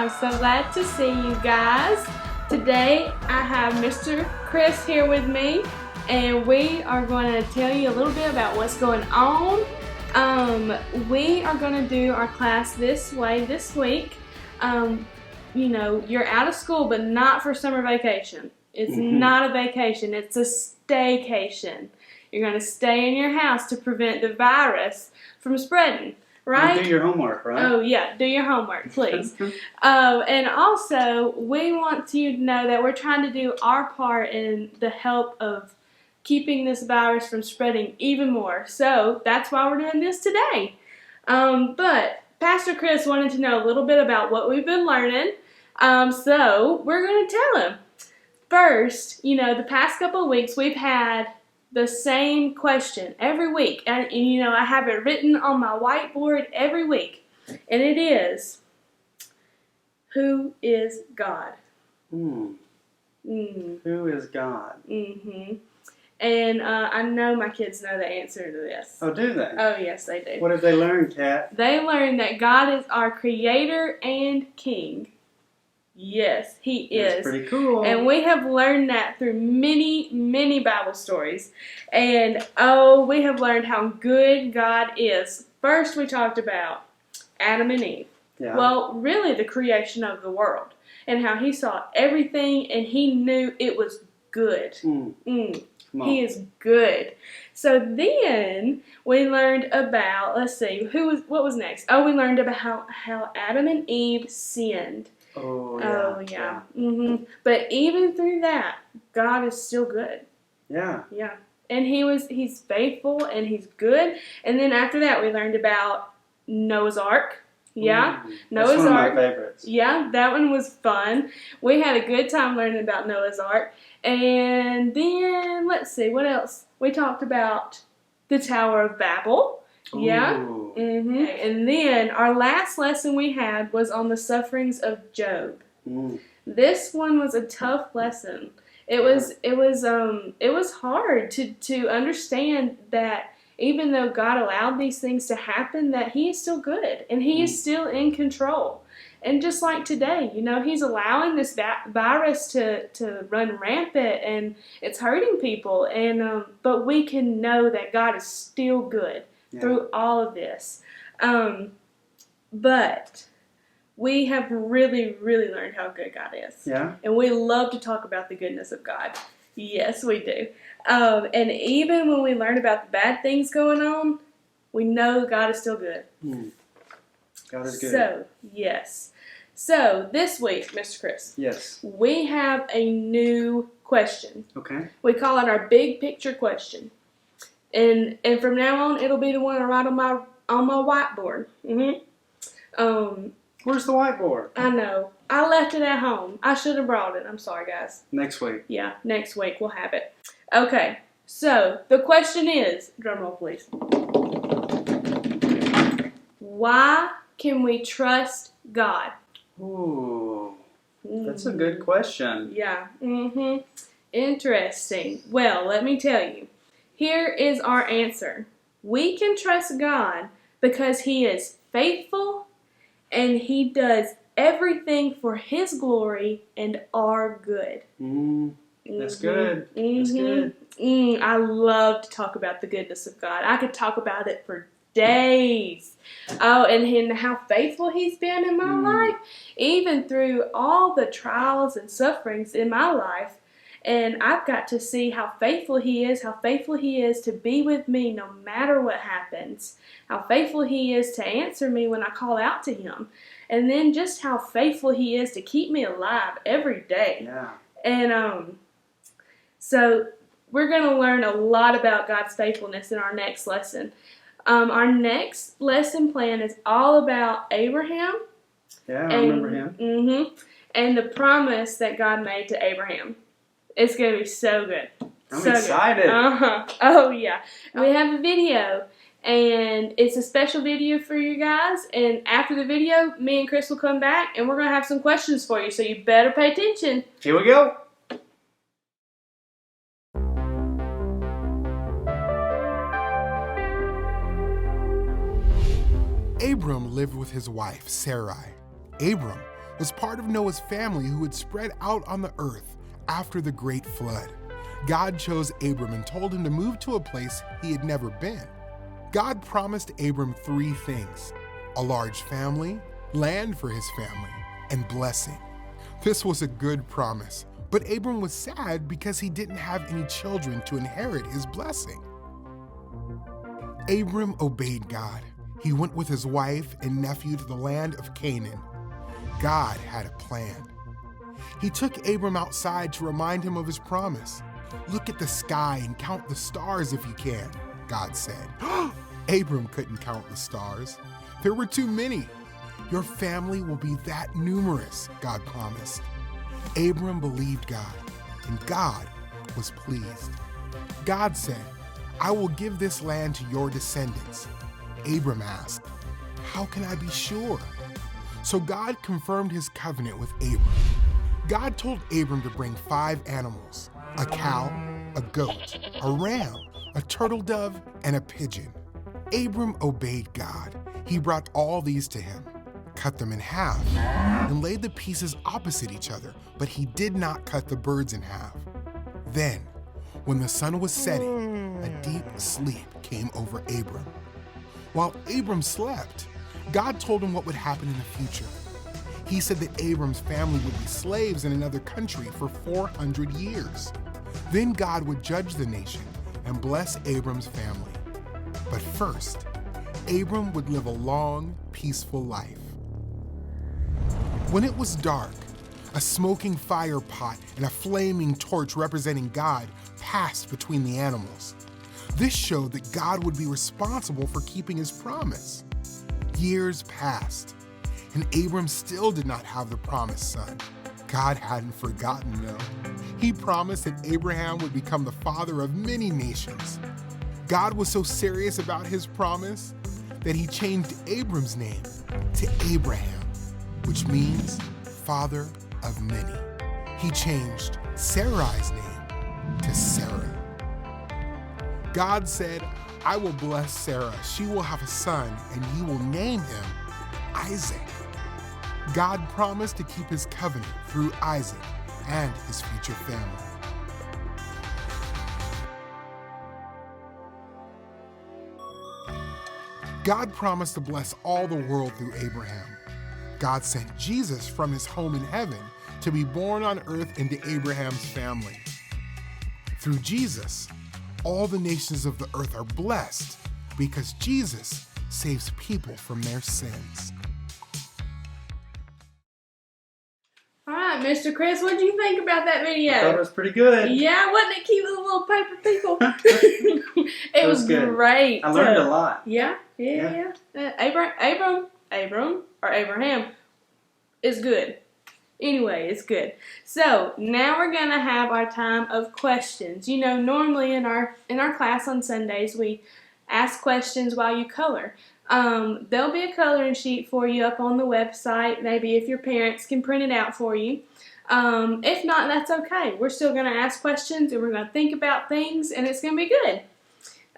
I'm so glad to see you guys. Today I have Mr. Chris here with me, and we are going to tell you a little bit about what's going on. We are going to do our class this week. You know, you're out of school, but not for summer vacation. It's not a vacation, it's a staycation. You're going to stay in your house to prevent the virus from spreading. Right? And do your homework, right? Oh, yeah. Do your homework, please. And also, we want you to know that we're trying to do our part in the help of keeping this virus from spreading even more. So, that's why we're doing this today. But Pastor Chris wanted to know a little bit about what we've been learning. So, we're going to tell him. First, you know, the past couple of weeks, we've had the same question every week, and you know, I have it written on my whiteboard every week, and it is, who is God? Who is God? And I know my kids know the answer to this. Oh, do they? Oh, yes, they do. What have they learned, Kat? They learned that God is our creator and king. Yes, He is. That's pretty cool. And we have learned that through many, many Bible stories. And, oh, we have learned how good God is. First, we talked about Adam and Eve. Yeah. Well, really the creation of the world. And how He saw everything and He knew it was good. He is good. So then we learned about, let's see, what was next? Oh, we learned about how Adam and Eve sinned. Oh, yeah. But even through that, God is still good. Yeah. Yeah. And He's faithful and He's good. And then after that, we learned about Noah's Ark. Yeah. Noah's That's one Ark. of my favorites. Yeah, that one was fun. We had a good time learning about Noah's Ark. And then, let's see, what else? We talked about the Tower of Babel. Yeah. And then our last lesson we had was on the sufferings of Job. This one was a tough lesson. It was hard to understand that even though God allowed these things to happen, that He is still good and He is still in control. And just like today, you know, He's allowing this virus to run rampant and it's hurting people. And but we can know that God is still good. Through all of this. But we have really, really learned how good God is. Yeah. And we love to talk about the goodness of God. Yes, we do. And even when we learn about the bad things going on, we know God is still good. God is good. So, yes. So, this week, Mr. Chris. Yes. We have a new question. Okay. We call it our big picture question. And from now on, it'll be the one I write on my whiteboard. Where's the whiteboard? I know. I left it at home. I should have brought it. I'm sorry, guys. Next week. Yeah, next week we'll have it. Okay, so the question is, drum roll please. Why can we trust God? Ooh, that's a good question. Yeah. Interesting. Well, let me tell you. Here is our answer. We can trust God because He is faithful and He does everything for His glory and our good. That's good. That's good. I love to talk about the goodness of God. I could talk about it for days. Oh, and how faithful He's been in my life, even through all the trials and sufferings in my life. And I've got to see how faithful He is to be with me no matter what happens. How faithful He is to answer me when I call out to Him. And then just how faithful He is to keep me alive every day. Yeah. And so we're going to learn a lot about God's faithfulness in our next lesson. Our next lesson plan is all about Abraham. Yeah, I remember him. And the promise that God made to Abraham. It's going to be so good. I'm excited. Oh, yeah. We have a video, and it's a special video for you guys. And after the video, me and Chris will come back, and we're going to have some questions for you, so you better pay attention. Here we go. Abram lived with his wife, Sarai. Abram was part of Noah's family who had spread out on the earth after the great flood. God chose Abram and told him to move to a place he had never been. God promised Abram 3 things: a large family, land for his family, and blessing. This was a good promise, but Abram was sad because he didn't have any children to inherit his blessing. Abram obeyed God. He went with his wife and nephew to the land of Canaan. God had a plan. He took Abram outside to remind him of his promise. "Look at the sky and count the stars if you can," God said. Abram couldn't count the stars. There were too many. "Your family will be that numerous," God promised. Abram believed God, and God was pleased. God said, "I will give this land to your descendants." Abram asked, "How can I be sure?" So God confirmed his covenant with Abram. God told Abram to bring 5 animals: a cow, a goat, a ram, a turtle dove, and a pigeon. Abram obeyed God. He brought all these to him, cut them in half, and laid the pieces opposite each other, but he did not cut the birds in half. Then, when the sun was setting, a deep sleep came over Abram. While Abram slept, God told him what would happen in the future. He said that Abram's family would be slaves in another country for 400 years. Then God would judge the nation and bless Abram's family. But first, Abram would live a long, peaceful life. When it was dark, a smoking fire pot and a flaming torch representing God passed between the animals. This showed that God would be responsible for keeping his promise. Years passed, and Abram still did not have the promised son. God hadn't forgotten, though. He promised that Abraham would become the father of many nations. God was so serious about his promise that he changed Abram's name to Abraham, which means father of many. He changed Sarai's name to Sarah. God said, "I will bless Sarah. She will have a son, and you will name him Isaac." God promised to keep his covenant through Isaac and his future family. God promised to bless all the world through Abraham. God sent Jesus from his home in heaven to be born on earth into Abraham's family. Through Jesus, all the nations of the earth are blessed because Jesus saves people from their sins. All right, Mr. Chris, what did you think about that video? I thought it was pretty good. Yeah, wasn't it cute with the little paper people? It was good. great. I learned a lot. Yeah. Abraham is good. Anyway, it's good. So now we're gonna have our time of questions. You know, normally in our class on Sundays we ask questions while you color. There'll be a coloring sheet for you up on the website. Maybe if your parents can print it out for you. If not, that's okay. We're still gonna ask questions and we're gonna think about things and it's gonna be good.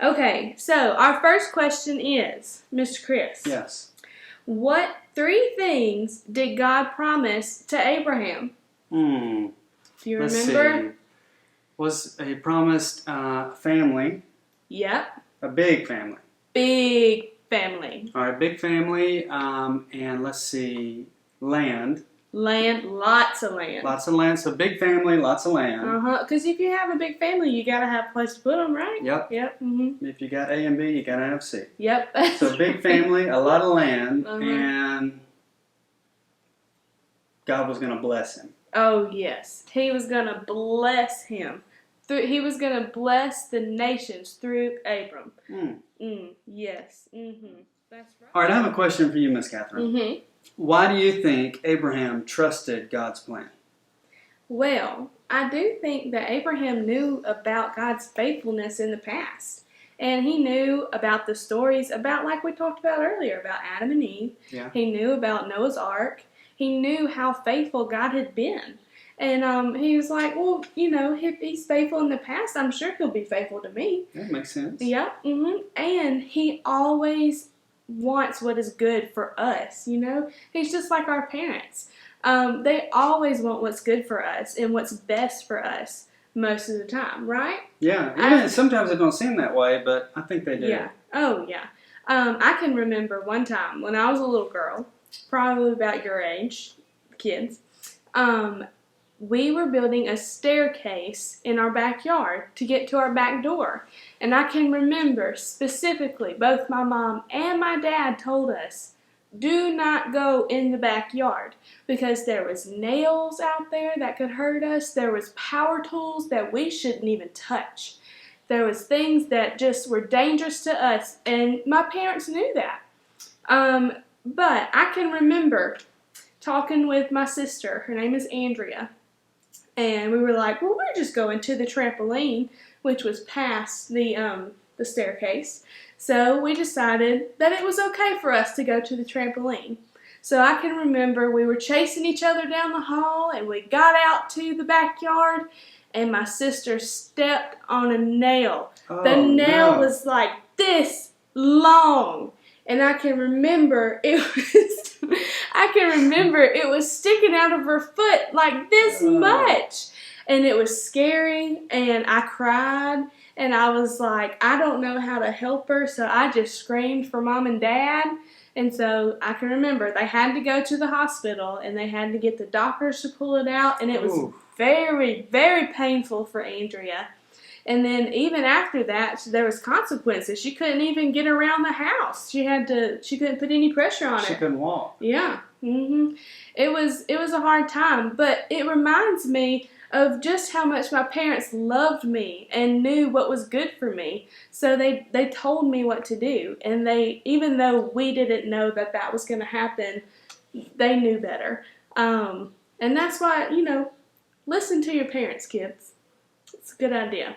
Okay, so our first question is, Mr. Chris. Yes. What 3 things did God promise to Abraham? Do you remember? See. Was he promised family? Yep. A big family. Big family. All right, big family, and let's see, land. Land, lots of land. Lots of land, so big family, lots of land. Because if you have a big family, you got to have a place to put them, right? Yep. Yep. If you got A and B, you got to have C. Yep. So big family, a lot of land, and God was going to bless him. Oh, yes. He was going to bless him. He was going to bless the nations through Abram. Yes. That's right. All right, I have a question for you, Miss Catherine. Why do you think Abraham trusted God's plan? Well, I do think that Abraham knew about God's faithfulness in the past. And he knew about the stories about, like we talked about earlier, about Adam and Eve. Yeah. He knew about Noah's Ark. He knew how faithful God had been. And he was like, well, you know, if he's faithful in the past, I'm sure he'll be faithful to me. That makes sense. Yeah. And he always wants what is good for us, you know. He's just like our parents. They always want what's good for us and what's best for us most of the time, right? Yeah, even sometimes it don't seem that way, but I think they do. Yeah. Oh, yeah. I can remember one time when I was a little girl, probably about your age, kids, we were building a staircase in our backyard to get to our back door. And I can remember specifically, both my mom and my dad told us, do not go in the backyard because there was nails out there that could hurt us. There was power tools that we shouldn't even touch. There was things that just were dangerous to us, and my parents knew that. But I can remember talking with my sister. Her name is Andrea. And we were like, well, we're just going to the trampoline, which was past the staircase. So we decided that it was okay for us to go to the trampoline. So I can remember we were chasing each other down the hall, and we got out to the backyard, and my sister stepped on a nail. Oh, the nail no. was like this long. And I can remember it was sticking out of her foot like this much. And it was scary, and I cried, and I was like, I don't know how to help her, so I just screamed for Mom and Dad. And so I can remember they had to go to the hospital, and they had to get the doctors to pull it out, and it was very, very painful for Andrea. And then even after that, there was consequences. She couldn't even get around the house. She couldn't put any pressure on her. She couldn't walk. Yeah. It was a hard time, but it reminds me of just how much my parents loved me and knew what was good for me. So they told me what to do, and even though we didn't know that was going to happen, they knew better. And that's why, listen to your parents, kids. It's a good idea.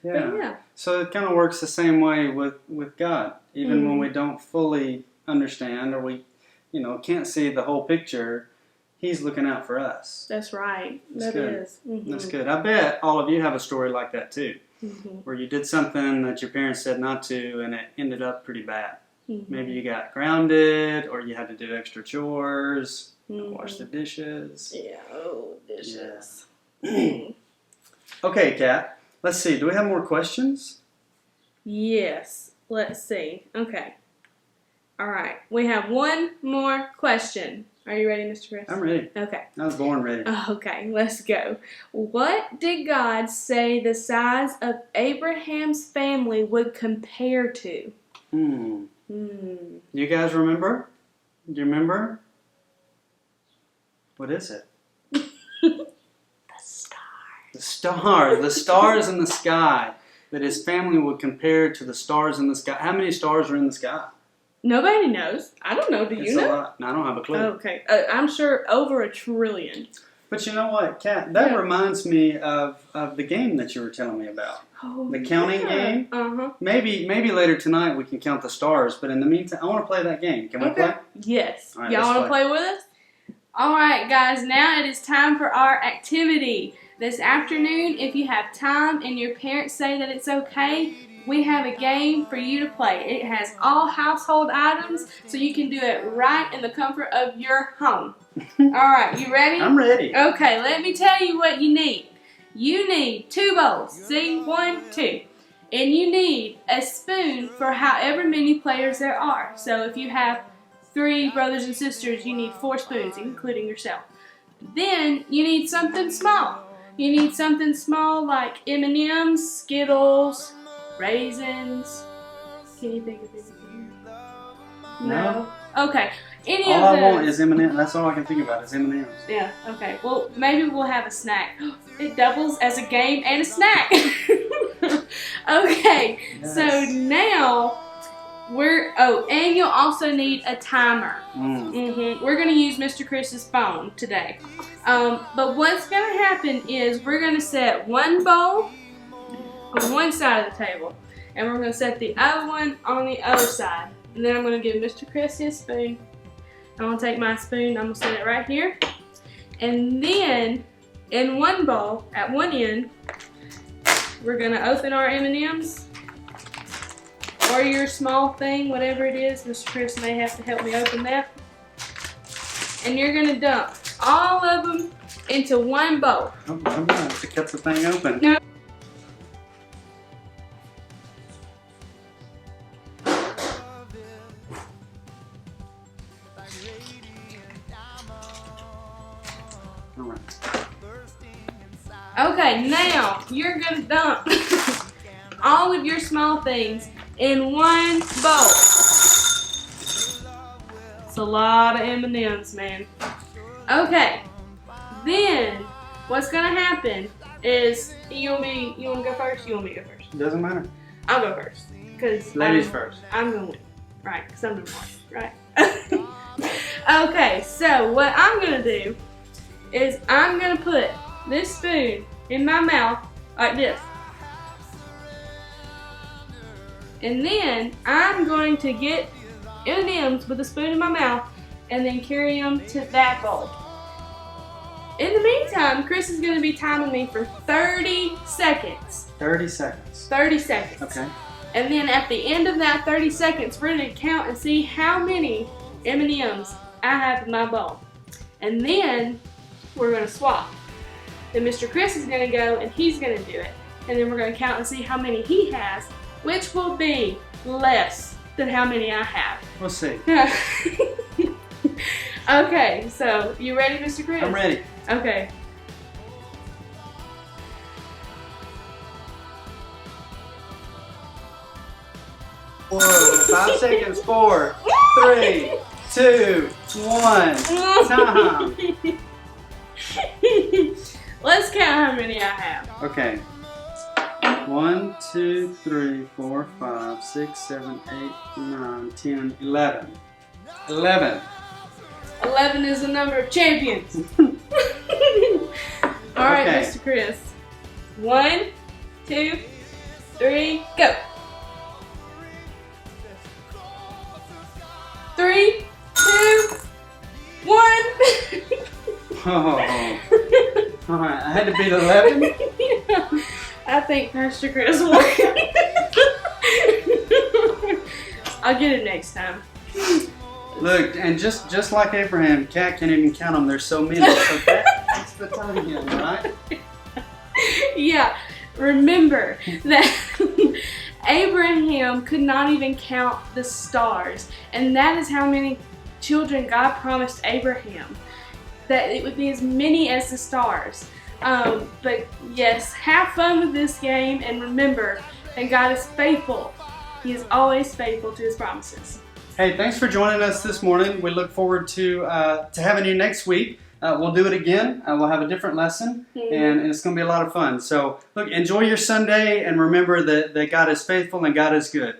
Yeah. But yeah. So it kind of works the same way with God. Even when we don't fully understand, or we, can't see the whole picture, He's looking out for us. That's right. That's That good. is. Mm-hmm. That's good. I bet all of you have a story like that too, where you did something that your parents said not to, and it ended up pretty bad. Maybe you got grounded, or you had to do extra chores, wash the dishes. Yeah, dishes. Yeah. Okay, Kat. Let's see. Do we have more questions? Yes. Let's see. Okay. All right. We have one more question. Are you ready, Mr. Chris? I'm ready. Okay. I was born ready. Okay, let's go. What did God say the size of Abraham's family would compare to? You guys remember? Do you remember? What is it? The stars. The stars. The stars in the sky. That his family would compare to the stars in the sky. How many stars are in the sky? Nobody knows. I don't know. Do you know? A lot. No, I don't have a clue. Okay. I'm sure over 1 trillion. But you know what, Kat? That reminds me of the game that you were telling me about. Oh, the counting game. Uh-huh. Maybe later tonight we can count the stars. But in the meantime, I want to play that game. Can we play? Yes. All right, y'all want to play with us? All right, guys. Now it is time for our activity. This afternoon, if you have time and your parents say that it's okay, we have a game for you to play. It has all household items, so you can do it right in the comfort of your home. All right, you ready? I'm ready. Okay, let me tell you what you need. You need 2 bowls. See? 1, 2. And you need a spoon for however many players there are. So if you have 3 brothers and sisters, you need 4 spoons, including yourself. Then you need something small. You need something small like M&M's, Skittles, raisins. Can you think of anything? No? Okay. Any all of I those. want is M&M's. That's all I can think about is M&M's. Yeah, okay. Well, maybe we'll have a snack. It doubles as a game and a snack. Okay, Yes. so now and you'll also need a timer. We're going to use Mr. Chris's phone today. But what's going to happen is we're going to set one bowl on one side of the table, and we're going to set the other one on the other side. And then I'm going to give Mr. Chris his spoon. I'm going to take my spoon, I'm going to set it right here. And then, in one bowl, at one end, we're going to open our M&M's. Or your small thing, whatever it is. Mr. Chris may have to help me open that. And you're going to dump all of them into one bowl. Oh, come on, to cut the thing open. No. All right. Okay, now you're gonna dump all of your small things in one bowl. It's a lot of M&Ms, man. Okay, then what's gonna happen is you want to go first? You want me to go first? Doesn't matter. I'll go first because Ladies first. I'm gonna win, right? Because I'm the one, right? Okay, so what I'm gonna do is I'm gonna put this spoon in my mouth like this. And then I'm going to get M&Ms with a spoon in my mouth and then carry them to that bowl. In the meantime, Chris is going to be timing me for 30 seconds. 30 seconds. 30 seconds. Okay. And then at the end of that 30 seconds, we're going to count and see how many M&Ms I have in my bowl. And then we're going to swap. Then Mr. Chris is going to go and he's going to do it. And then we're going to count and see how many he has, which will be less than how many I have. We'll see. Okay, so you ready, Mr. Chris? I'm ready. Okay. Whoa, 5 seconds. 4, 3, 2, 1. Time. Let's count how many I have. Okay. 1, 2, 3, 4, 5, 6, 7, 8, 9, 10, 11. 11. 11 is the number of champions. All right, Okay. Mr. Chris. 1, 2, 3, go. 3, 2, 1. Oh. All right. I had to beat 11. I think Mr. Chris won. I'll get it next time. Look, and just like Abraham, Cat can't even count them. There's so many. So that's the time again, right? Yeah, remember that Abraham could not even count the stars, and that is how many children God promised Abraham, that it would be as many as the stars. But yes, have fun with this game, and remember that God is faithful. He is always faithful to His promises. Hey, thanks for joining us this morning. We look forward to having you next week. We'll do it again. We'll have a different lesson, and it's going to be a lot of fun. So, look, enjoy your Sunday, and remember that God is faithful and God is good.